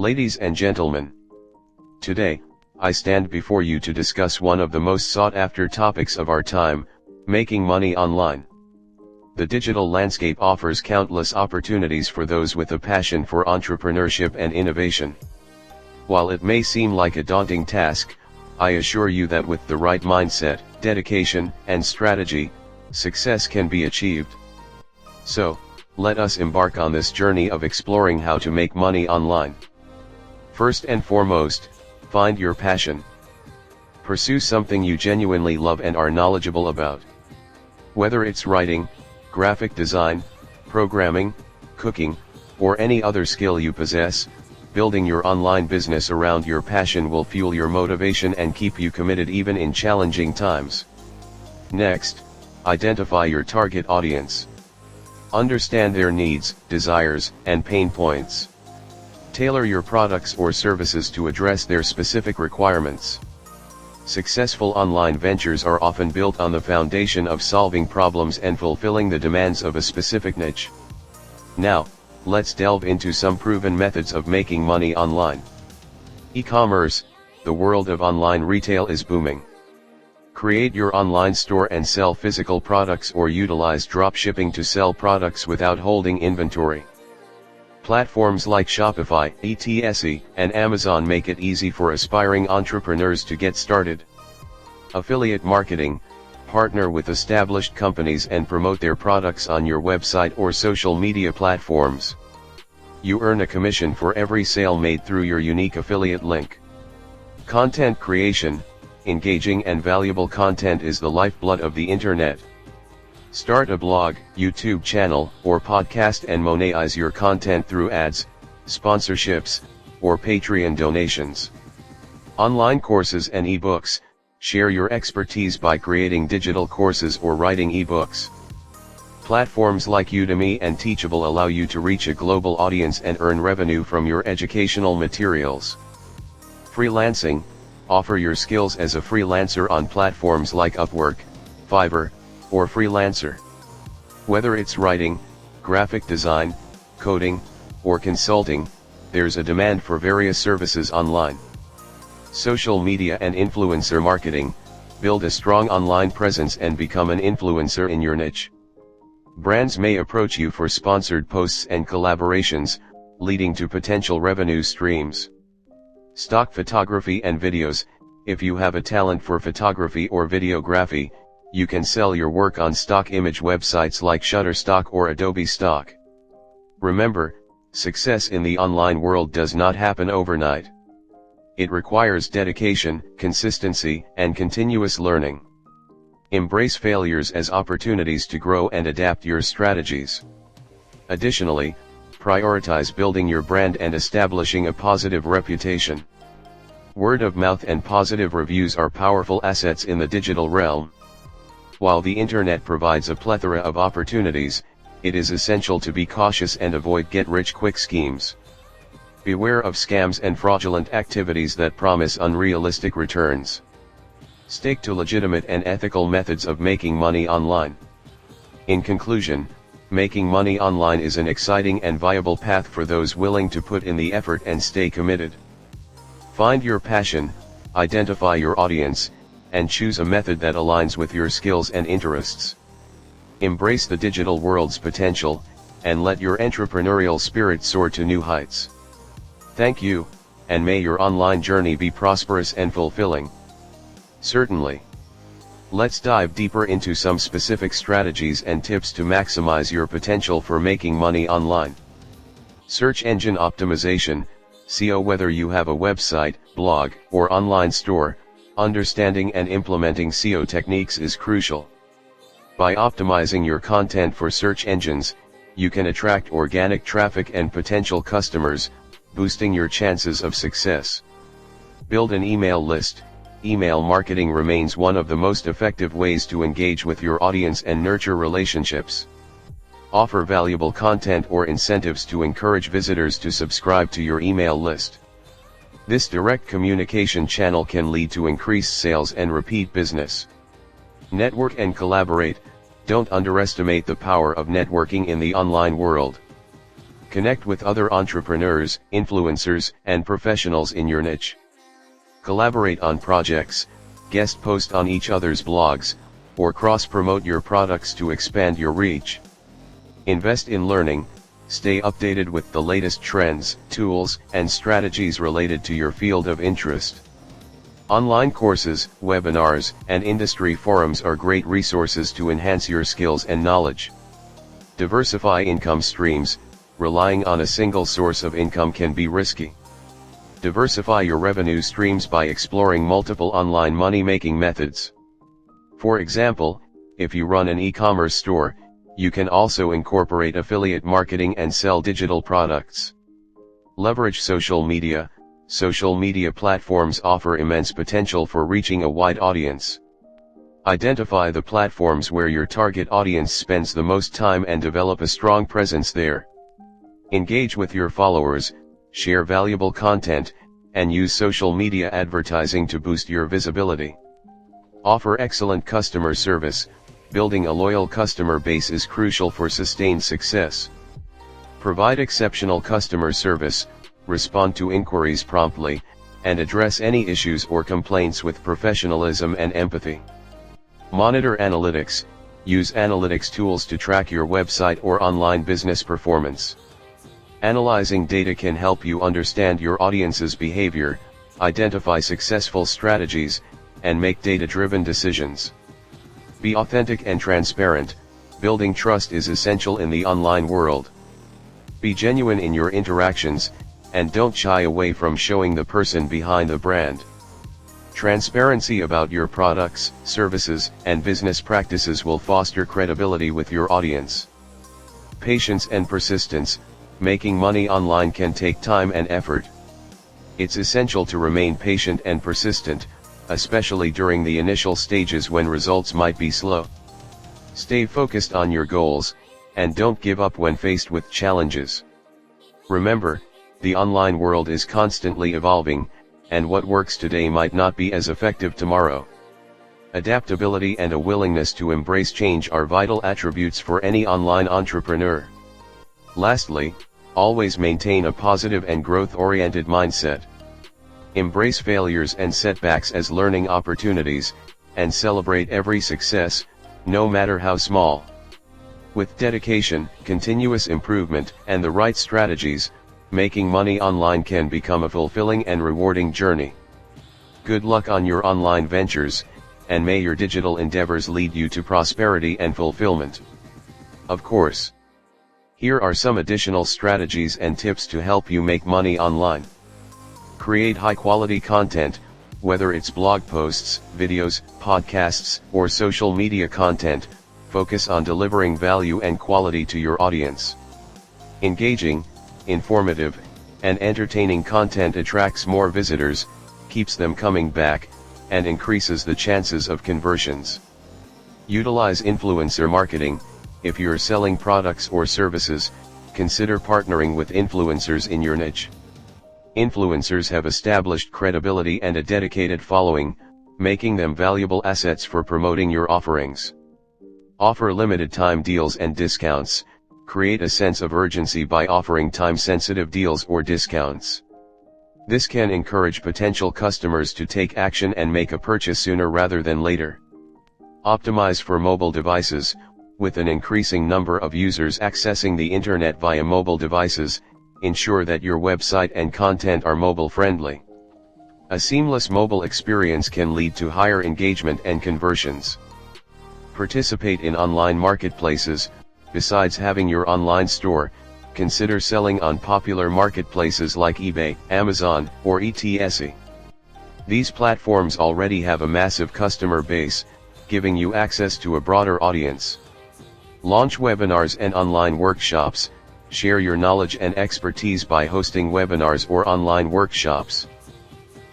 Ladies and gentlemen, today, I stand before you to discuss one of the most sought-after topics of our time, making money online. The digital landscape offers countless opportunities for those with a passion for entrepreneurship and innovation. While it may seem like a daunting task, I assure you that with the right mindset, dedication, and strategy, success can be achieved. So, let us embark on this journey of exploring how to make money online. First and foremost, find your passion. Pursue something you genuinely love and are knowledgeable about. Whether it's writing, graphic design, programming, cooking, or any other skill you possess, building your online business around your passion will fuel your motivation and keep you committed even in challenging times. Next, identify your target audience. Understand their needs, desires, and pain points. Tailor your products or services to address their specific requirements. Successful online ventures are often built on the foundation of solving problems and fulfilling the demands of a specific niche. Now, let's delve into some proven methods of making money online. E-commerce, the world of online retail is booming. Create your online store and sell physical products or utilize dropshipping to sell products without holding inventory. Platforms like Shopify, etc., and Amazon make it easy for aspiring entrepreneurs to get started. Affiliate marketing, partner with established companies and promote their products on your website or social media platforms. You earn a commission for every sale made through your unique affiliate link. Content creation, engaging and valuable content is the lifeblood of the internet. Start a blog, YouTube channel, or podcast and monetize your content through ads, sponsorships, or Patreon donations. Online courses and ebooks, share your expertise by creating digital courses or writing ebooks. Platforms like Udemy and Teachable allow you to reach a global audience and earn revenue from your educational materials. Freelancing, offer your skills as a freelancer on platforms like Upwork, Fiverr, or Freelancer. Whether it's writing, graphic design, coding, or consulting, there's a demand for various services online. Social media and influencer marketing, build a strong online presence and become an influencer in your niche. Brands may approach you for sponsored posts and collaborations, leading to potential revenue streams. Stock photography and videos, if you have a talent for photography or videography, you can sell your work on stock image websites like Shutterstock or Adobe Stock. Remember, success in the online world does not happen overnight. It requires dedication, consistency, and continuous learning. Embrace failures as opportunities to grow and adapt your strategies. Additionally, prioritize building your brand and establishing a positive reputation. Word of mouth and positive reviews are powerful assets in the digital realm. While the internet provides a plethora of opportunities, it is essential to be cautious and avoid get-rich-quick schemes. Beware of scams and fraudulent activities that promise unrealistic returns. Stick to legitimate and ethical methods of making money online. In conclusion, making money online is an exciting and viable path for those willing to put in the effort and stay committed. Find your passion, identify your audience, and choose a method that aligns with your skills and interests. Embrace the digital world's potential, and let your entrepreneurial spirit soar to new heights. Thank you, and may your online journey be prosperous and fulfilling. Certainly. Let's dive deeper into some specific strategies and tips to maximize your potential for making money online. Search engine optimization, SEO. Whether you have a website, blog, or online store, understanding and implementing SEO techniques is crucial. By optimizing your content for search engines, you can attract organic traffic and potential customers, boosting your chances of success. Build an email list. Email marketing remains one of the most effective ways to engage with your audience and nurture relationships. Offer valuable content or incentives to encourage visitors to subscribe to your email list. This direct communication channel can lead to increased sales and repeat business. Network and collaborate. Don't underestimate the power of networking in the online world. Connect with other entrepreneurs, influencers, and professionals in your niche. Collaborate on projects, guest post on each other's blogs, or cross-promote your products to expand your reach. Invest in learning, stay updated with the latest trends, tools, and strategies related to your field of interest. Online courses, webinars, and industry forums are great resources to enhance your skills and knowledge. Diversify income streams. Relying on a single source of income can be risky. Diversify your revenue streams by exploring multiple online money-making methods. For example, if you run an e-commerce store, you can also incorporate affiliate marketing and sell digital products. Leverage social media. Social media platforms offer immense potential for reaching a wide audience. Identify the platforms where your target audience spends the most time and develop a strong presence there. Engage with your followers, share valuable content, and use social media advertising to boost your visibility. Offer excellent customer service. Building a loyal customer base is crucial for sustained success. Provide exceptional customer service, respond to inquiries promptly, and address any issues or complaints with professionalism and empathy. Monitor analytics. Use analytics tools to track your website or online business performance. Analyzing data can help you understand your audience's behavior, identify successful strategies, and make data-driven decisions. Be authentic and transparent. Building trust is essential in the online world. Be genuine in your interactions, and don't shy away from showing the person behind the brand. Transparency about your products, services, and business practices will foster credibility with your audience. Patience and persistence. Making money online can take time and effort. It's essential to remain patient and persistent, especially during the initial stages when results might be slow. Stay focused on your goals, and don't give up when faced with challenges. Remember, the online world is constantly evolving, and what works today might not be as effective tomorrow. Adaptability and a willingness to embrace change are vital attributes for any online entrepreneur. Lastly, always maintain a positive and growth-oriented mindset. Embrace failures and setbacks as learning opportunities, and celebrate every success, no matter how small. With dedication, continuous improvement, and the right strategies, making money online can become a fulfilling and rewarding journey. Good luck on your online ventures, and may your digital endeavors lead you to prosperity and fulfillment. Of course. Here are some additional strategies and tips to help you make money online. Create high-quality content, whether it's blog posts, videos, podcasts, or social media content. Focus on delivering value and quality to your audience. Engaging, informative, and entertaining content attracts more visitors, keeps them coming back, and increases the chances of conversions. Utilize influencer marketing. If you're selling products or services, consider partnering with influencers in your niche. Influencers have established credibility and a dedicated following, making them valuable assets for promoting your offerings. Offer limited time deals and discounts. Create a sense of urgency by offering time-sensitive deals or discounts. This can encourage potential customers to take action and make a purchase sooner rather than later. Optimize for mobile devices. With an increasing number of users accessing the internet via mobile devices, ensure that your website and content are mobile-friendly. A seamless mobile experience can lead to higher engagement and conversions. Participate in online marketplaces. Besides having your online store, consider selling on popular marketplaces like eBay, Amazon, or etc. These platforms already have a massive customer base, giving you access to a broader audience. Launch webinars and online workshops. Share your knowledge and expertise by hosting webinars or online workshops.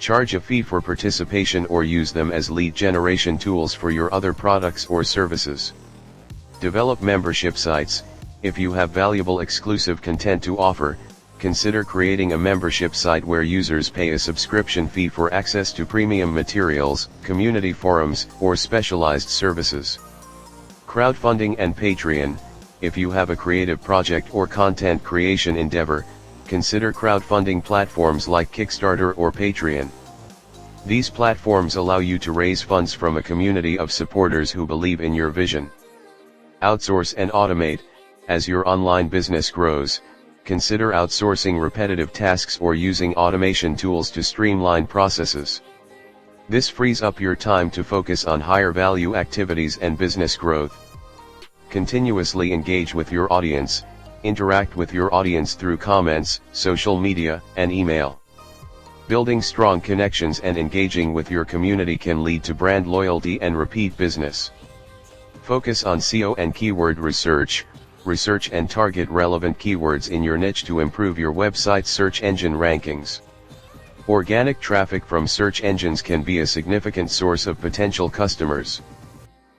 Charge a fee for participation or use them as lead generation tools for your other products or services. Develop membership sites. If you have valuable exclusive content to offer, consider creating a membership site where users pay a subscription fee for access to premium materials, community forums, or specialized services. Crowdfunding and Patreon. If you have a creative project or content creation endeavor, consider crowdfunding platforms like Kickstarter or Patreon. These platforms allow you to raise funds from a community of supporters who believe in your vision. Outsource and automate. As your online business grows, consider outsourcing repetitive tasks or using automation tools to streamline processes. This frees up your time to focus on higher value activities and business growth. Continuously engage with your audience. Interact with your audience through comments, social media, and email. Building strong connections and engaging with your community can lead to brand loyalty and repeat business. Focus on SEO and keyword research. Research and target relevant keywords in your niche to improve your website's search engine rankings. Organic traffic from search engines can be a significant source of potential customers.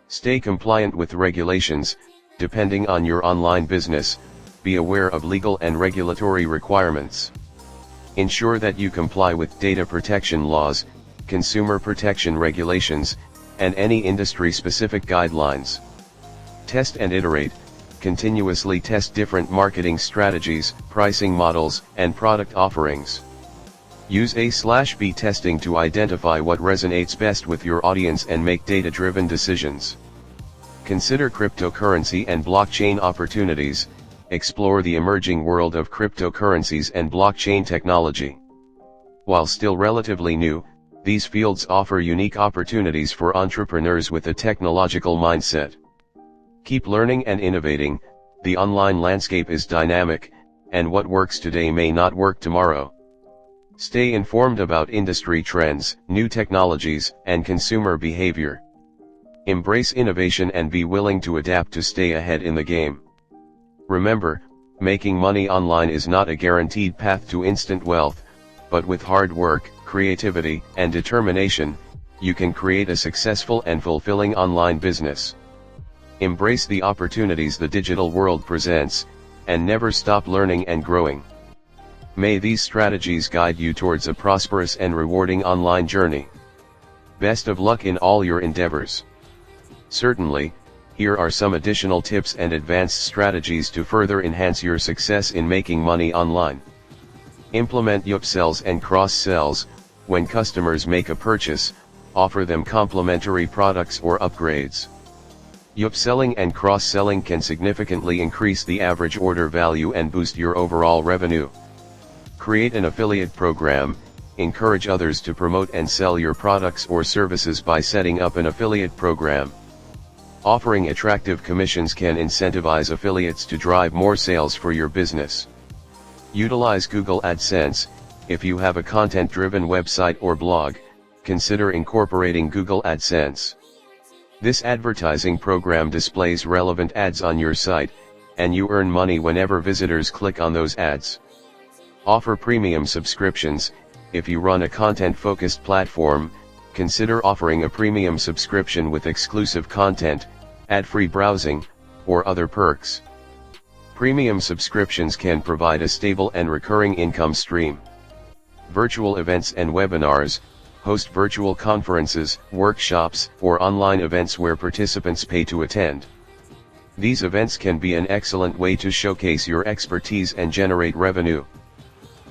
Stay compliant with regulations. Depending on your online business, be aware of legal and regulatory requirements. Ensure that you comply with data protection laws, consumer protection regulations, and any industry-specific guidelines. Test and iterate. Continuously test different marketing strategies, pricing models, and product offerings. Use A/B testing to identify what resonates best with your audience and make data-driven decisions. Consider cryptocurrency and blockchain opportunities. Explore the emerging world of cryptocurrencies and blockchain technology. While still relatively new, these fields offer unique opportunities for entrepreneurs with a technological mindset. Keep learning and innovating. The online landscape is dynamic, and what works today may not work tomorrow. Stay informed about industry trends, new technologies, and consumer behavior. Embrace innovation and be willing to adapt to stay ahead in the game. Remember, making money online is not a guaranteed path to instant wealth, but with hard work, creativity, and determination, you can create a successful and fulfilling online business. Embrace the opportunities the digital world presents, and never stop learning and growing. May these strategies guide you towards a prosperous and rewarding online journey. Best of luck in all your endeavors. Certainly, here are some additional tips and advanced strategies to further enhance your success in making money online. Implement upsells and cross-sells. When customers make a purchase, offer them complimentary products or upgrades. Upselling and cross-selling can significantly increase the average order value and boost your overall revenue. Create an affiliate program. Encourage others to promote and sell your products or services by setting up an affiliate program. Offering attractive commissions can incentivize affiliates to drive more sales for your business. Utilize Google AdSense. If you have a content-driven website or blog, consider incorporating Google AdSense. This advertising program displays relevant ads on your site, and you earn money whenever visitors click on those ads. Offer premium subscriptions. If you run a content-focused platform, consider offering a premium subscription with exclusive content, ad-free browsing, or other perks. Premium subscriptions can provide a stable and recurring income stream. Virtual events and webinars. Host virtual conferences, workshops, or online events where participants pay to attend. These events can be an excellent way to showcase your expertise and generate revenue.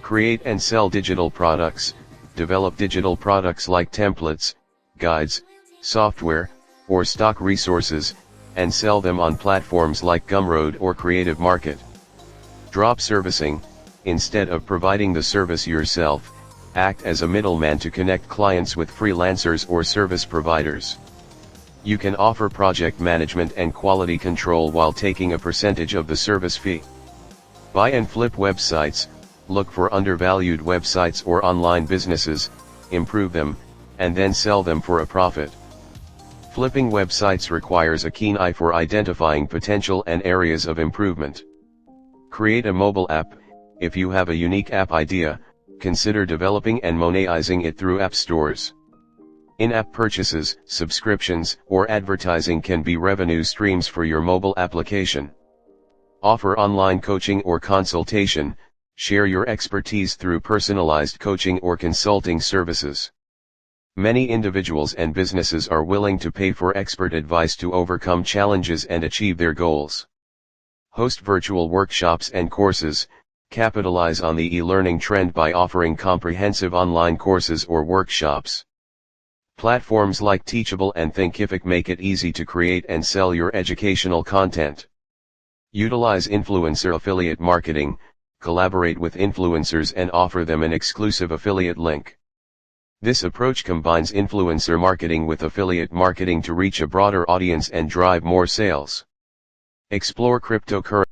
Create and sell digital products. Develop digital products like templates, guides, software, or stock resources, and sell them on platforms like Gumroad or Creative Market. Drop servicing. Instead of providing the service yourself, act as a middleman to connect clients with freelancers or service providers. You can offer project management and quality control while taking a percentage of the service fee. Buy and flip websites. Look for undervalued websites or online businesses, improve them, and then sell them for a profit. Flipping websites requires a keen eye for identifying potential and areas of improvement. Create a mobile app. If you have a unique app idea, consider developing and monetizing it through app stores. In-app purchases, subscriptions, or advertising can be revenue streams for your mobile application. Offer online coaching or consultation. Share your expertise through personalized coaching or consulting services. Many individuals and businesses are willing to pay for expert advice to overcome challenges and achieve their goals. Host virtual workshops and courses, capitalize on the e-learning trend by offering comprehensive online courses or workshops. Platforms like Teachable and Thinkific make it easy to create and sell your educational content. Utilize influencer affiliate marketing, collaborate with influencers and offer them an exclusive affiliate link. This approach combines influencer marketing with affiliate marketing to reach a broader audience and drive more sales. Explore cryptocurrency.